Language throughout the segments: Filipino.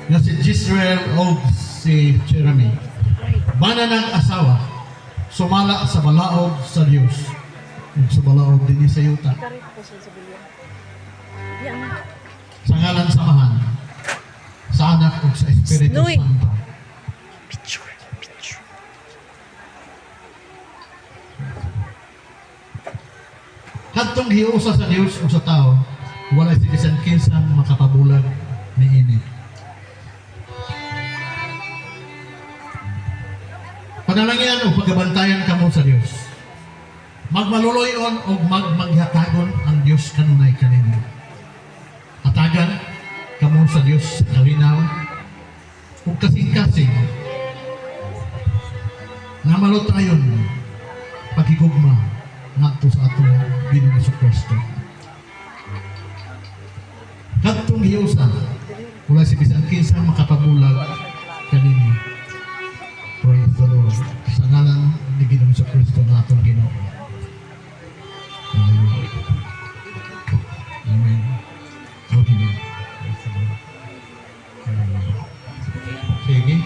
na si Jezreel o si Jeremy. Bana ng asawa, sumala sa balaod sa Diyos. Ug sa balaod din sa yuta. Sa ngalan samahan, sa anak ug sa Espiritu Snowy. Santo. Picture, picture. Hadtong giusa sa Dios o sa tao, wala si bisan kinsang makapabulag ni ini. Panalangyan o paggabantayan kamo sa Dios. Magmaluloyon o maghatagon ang Dios kanunay kanino. Hatagan kamo sa Dios sa kalinaw ug kasing-kasing nga malutayon pagigugma ngadto sa atong Ginoong Jesucristo. Kadtong hiusa, wala si bisan kinsang makapabulag kanino. Praise the Lord. Sa ngalan ni Ginoong Jesucristo na atong Ginoo. Hallelujah. Amen. Okay na. Praise the Lord. Hallelujah. Sige.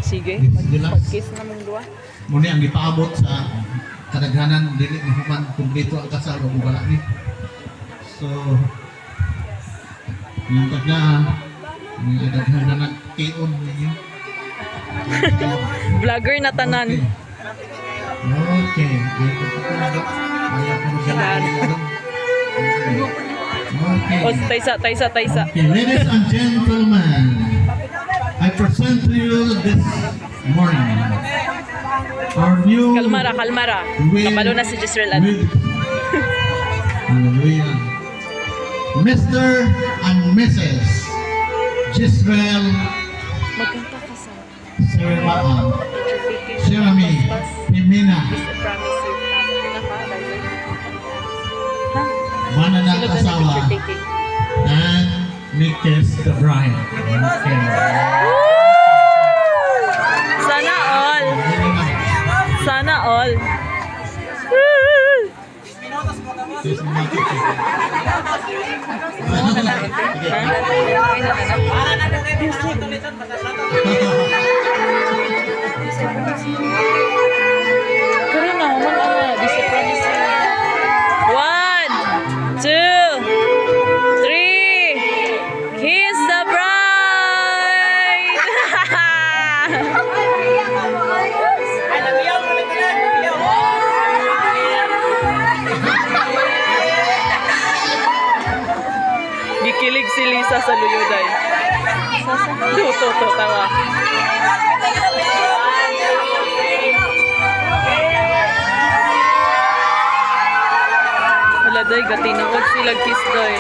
Sige, Relax. pag-kiss na mong duwa. Muna ang gipaabot sa kadaghanan dili ni human kumpleto ang kasal o wala ni. So yung taga may kadaghanan na kion ninyo. Vlogger na tanan. Okay. Ayaw ko magalang. Okay. O, taysa. Okay, ladies and gentlemen, I present to you this morning our new Kalmara. Kapalo na si Jezreel. Hallelujah. Mr. and Mrs. Jezreel Magkanta ka sa Jeremy Pimina, promise you. mana ng Sino ba asawa, na picture taking? and Nickes the bride. Okay. Sana all. Sana all. Sis, mga Pero naman this is promise you. 1, 2, 3. Kiss the bride. Gikilig si Lisa sa luluday. To, tawa. Wala day, gatinood sila kiss day.